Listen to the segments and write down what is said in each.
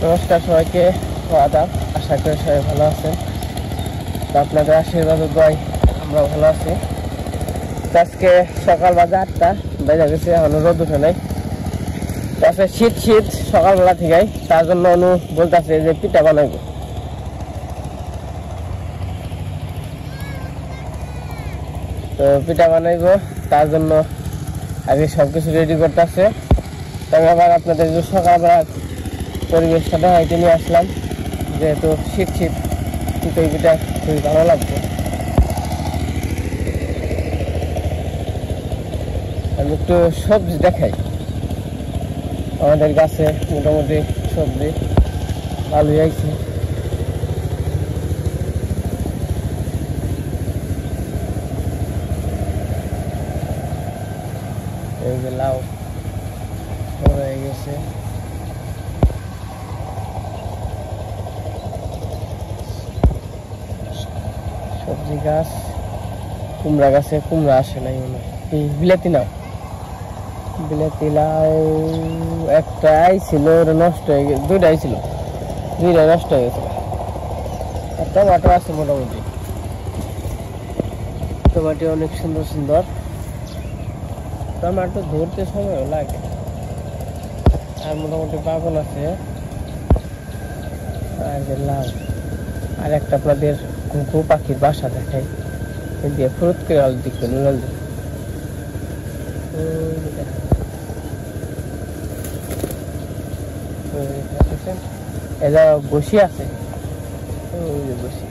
নমস্কার সবাইকে, আদাব। আশা করি সবাই ভালো আছেন। তো আপনাদের আশীর্বাদ দোয়ায় আমরা ভালো আছি। আজকে সকাল বাজে 8টা বেজে গেছে, এখনো রোদ উঠে নাই। আজকে শীত শীত সকালবেলা থেকেই, তার জন্য অনু বলতেছে যে পিঠা বানাইব। তো পিঠা বানাইব, তার জন্য আগে সবকিছু রেডি করতেছে। তবে আবার আপনাদের যে সকালবেলা পরিবেশটা দেখাইতে নিয়ে আসলাম, যেহেতু শীত শীত চিতই পিঠা খুবই ভালো লাগবে। আমি একটু সবজি দেখাই। আমাদের গাছে মোটামুটি সবজি ভালোই আইছে। এই যে লাউ হয়ে গেছে, সবজি গাছ, কুমড়া গাছে কুমড়া আসে নাই মনে হয়। এই বিলাতি নাও, বিলাতি লাউ একটা আইছিল, ওটা নষ্ট হয়ে গেছে। দুইটা আইছিল, দুইটা নষ্ট হয়ে গেছে। আর টমাটো আছে মোটামুটি, টমাটো অনেক সুন্দর সুন্দর। টমাটো ধরতে সময় লাগে। আর মোটামুটি বাগান আছে। আর যে লাউ, আর একটা আপনাদের ঘুঘু পাখির বাসা দেখাই দিয়ে ফুরুত করে আল দিকে নুরাল দিকে এরা বসে আছে। বসি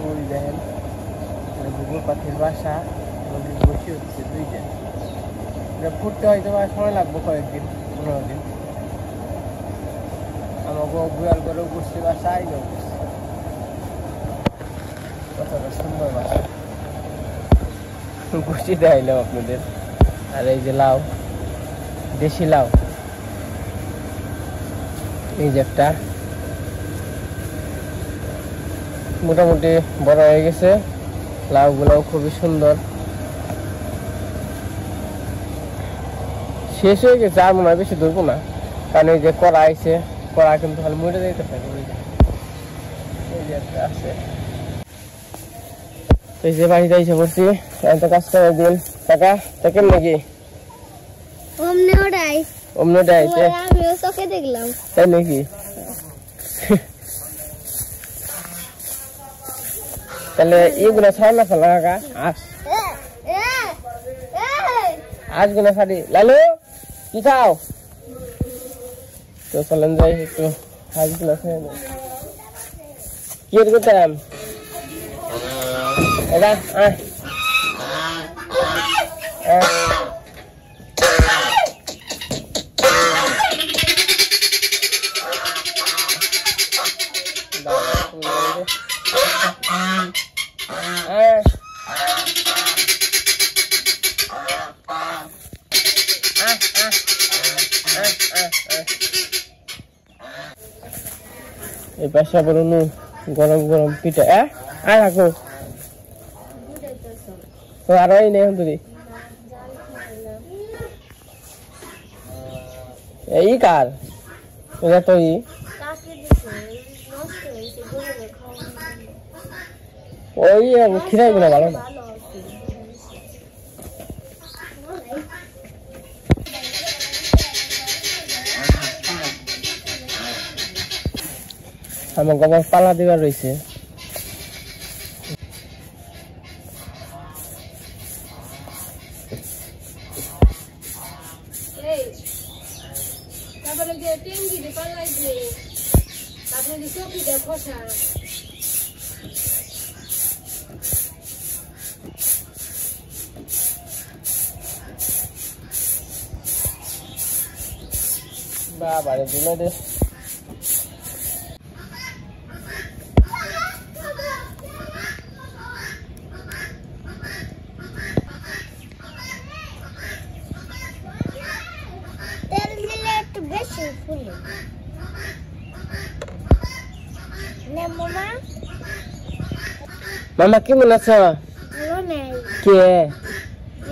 ওই দেখেন ঘুঘু পাখির বাসা, বসে হচ্ছে দুইটা। এটা ফুটতে হয়তো সময় লাগবে কয়েকদিন, 15 দিন। আমাকে বিয়াল করেও বসছে, বাসা আইলেও বসছে। কতটা সুন্দর বাসা, বসে দেখাইলাম আপনাদের। আর এই যে লাউ, দেশি লাউ, এই যে একটা মোটামুটি বড় হয়ে গেছে। লাউ গুলাও খুবই সুন্দর। শেষ হয়ে গেছে, আর মনে হয় বেশি ধরবো না, কারণ এই যে কড়া আইছে, কড়া কিন্তু খালি মরে যেতে থাকে। এই যে একটা আছে, এই যে বাড়িতে এসে বসছি। এত কাজ করে দিন টাকা তা কেমন নাকি? অমনে ডাইছে, আমিও চোখে দেখলাম। তাই নাকি? তাহলে এগুলো ছাড় না ফেলা কাকা। আজ গুলো ছাড়ি। লালু কি খাও? তো চলেন যাই একটু আজ গুলো খেয়ে নেই। কি করতাম এটা? এই পাশে বলুন গরম গরম পিঠা। আর রাখো তো, আর নেই তুই। এই কার এটা তো ওই খিরাই গুলো ভালো না। আমার গবার পালা দেওয়ার রয়েছে। বাবারে দিল দে। মামা কেমন আছো? কে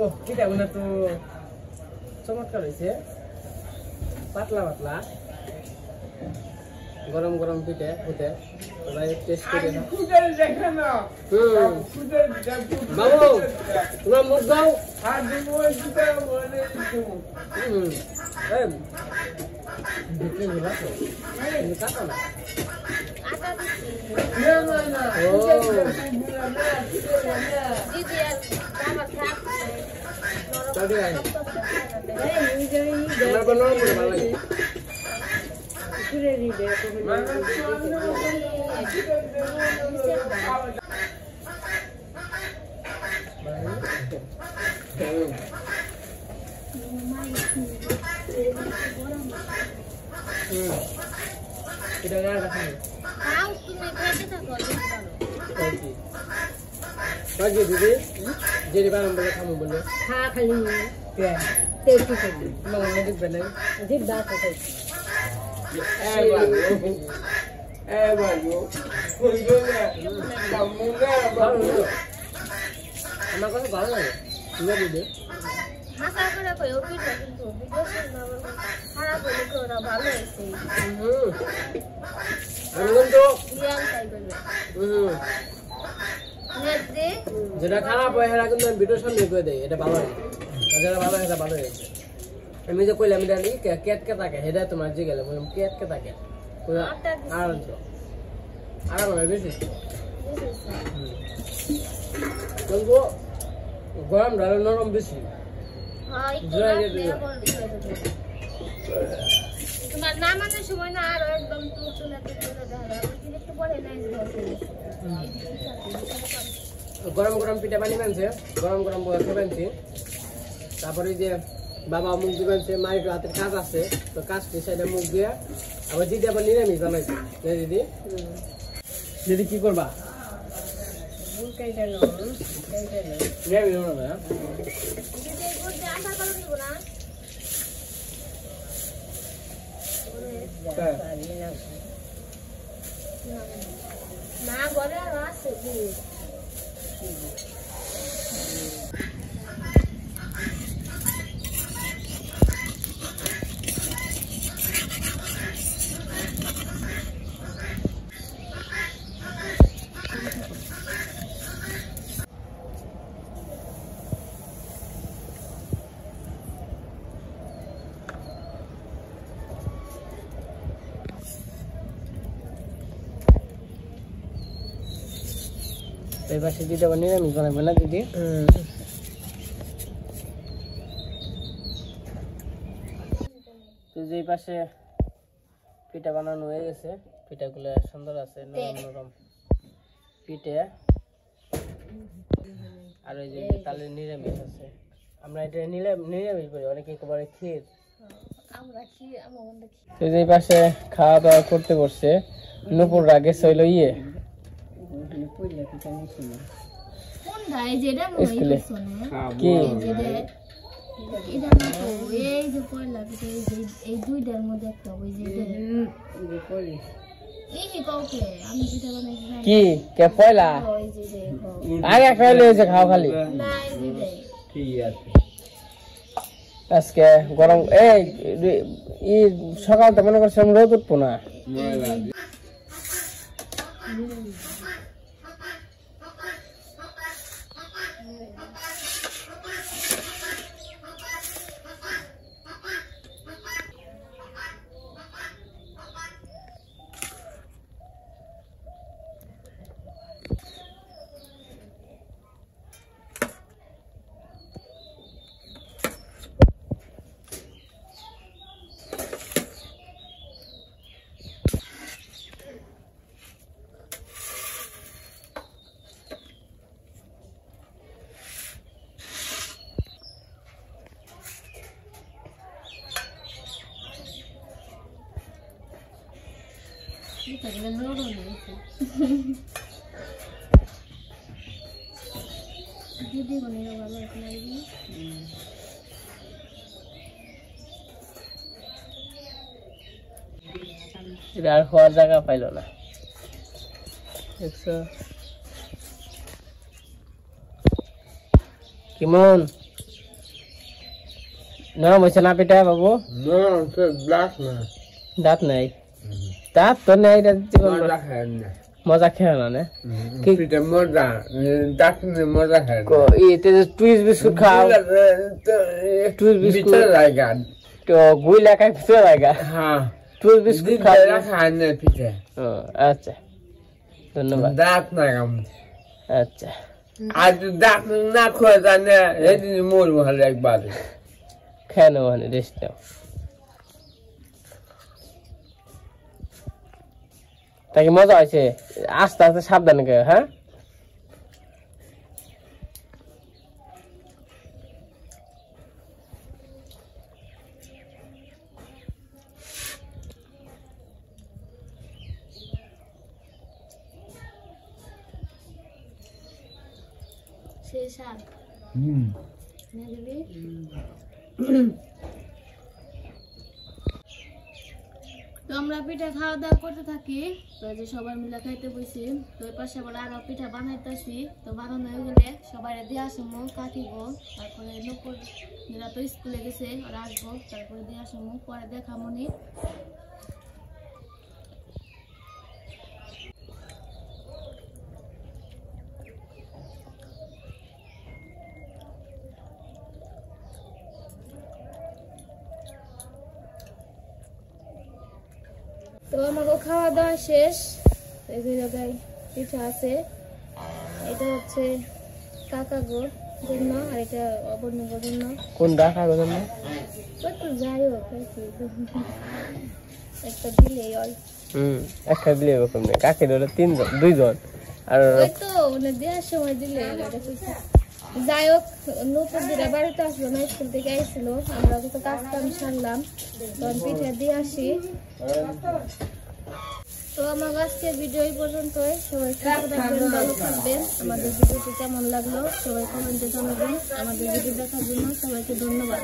ও পিঠাগুলো তো চমৎকার হয়েছে, পাতলা পাতলা গরম গরম পিঠে হতে টেস্ট করে বাবু তোমার মুখ দাও। কাটা না দিদি যে বানাম বলে খামো বলে খা খালি আমার কাছে ভালো লাগে দিদি যেটা খারাপ হয় সেটা কিন্তু ভিডিও সামনে করে দেয়, এটা ভালো হয়, যেটা ভালো হয় সেটা ভালো হয়েছে। আমি যে কইলাম এটা কেটকে থাকে সেটা তোমার যে গেলে কেটকে থাকে আরাম হয় বেশি, কিন্তু গরম ডালে নরম বেশি। তোমার নামানোর সময় না আর একদম গরম গরম পিঠা বানিয়ে বানছে, গরম গরম বসে বানছি। তারপরে যে বাবা মুখ দিয়ে বানছে, মায়ের হাতের কাজ আছে, তো কাজটি সাইডে মুখ দিয়ে আবার দিদি আবার নিরামিষ বানাইছে। দিদি দিদি কি করবা? না ঘরে আর আছে এই পাশে দিদি আবার নিরামিষ বানাবে না দিদি? তো যে পাশে পিঠা বানানো হয়ে গেছে, পিঠাগুলো সুন্দর আছে, নরম নরম পিঠে। আর ওই যে তালের নিরামিষ আছে, আমরা এটা নিরামিষ বলি, অনেকে একেবারে ক্ষীর। তো যে পাশে খাওয়া দাওয়া করতে বসছে নুপুর আগে হইলো ইয়ে কি কি কে পয়লা আগে খাইলে হয়েছে খাও খালি। আজকে গরম এই সকালটা মনে করছিলাম রোদ উঠবো না। আর হওয়ার জায়গা পাইল না, দেখছো কেমন নরম হয়েছে না পিঠা বাবু? দাঁত নাই, দাঁত তো নেই, মজা খেয়ে না টুইস্ট বিস্কুট খাও, টুইস্ট বিস্কুট গুইলা খাই পিঠে লাগা, টুইস্ট বিস্কুট খাও। আচ্ছা ধন্যবাদ। দাঁত না আচ্ছা আর দাঁত না খোয়া জানে এদিন মরবো হলে একবার খেয়ে নেবো, রেস্ট নাও। তাকে মজা হয়েছে, আস্তে আস্তে সাবধানে খেয়ে। হ্যাঁ সেই স্বাদ তো আমরা পিঠা খাওয়া দাওয়া করতে থাকি। তো যে সবাই মিলে খাইতে বসি, তো এর পাশে আবার আরো পিঠা বানাইতেছি। তো বানানো হয়ে গেলে সবাই দিয়ে আসবো, কাটিব, তারপরে নকুর যারা তো স্কুলে গেছে ওরা আসবো, তারপরে দিয়ে আসবো, পরে দেখামনি। তো আমাকে খাওয়া দাওয়া শেষ। এই যে জায়গায় পিঠা আছে, এটা হচ্ছে কাকা গোর জন্য আর এটা অবর্ণগর জন্য। কোনটা কাকার জন্য? তো যাই হোক একটা দিলেই হয়। একটা দিলে এরকম নেই, কাকের হলো 3 জন 2 জন আর ওই তো মানে দেওয়ার সময় দিলে। যাই হোক নতুন দিরা বাড়িতে আসলো না, স্কুল থেকে আইছিল, আমরা তো কাজ কাম সারলাম, তখন পিঠা দিয়ে আসি। তো আমার আজকের ভিডিও এই পর্যন্তই। সবাই সুস্থ থাকবেন, ভালো থাকবেন। আমাদের ভিডিওটি কেমন লাগলো সবাই কমেন্টে জানাবেন। আমাদের ভিডিও দেখার জন্য সবাইকে ধন্যবাদ।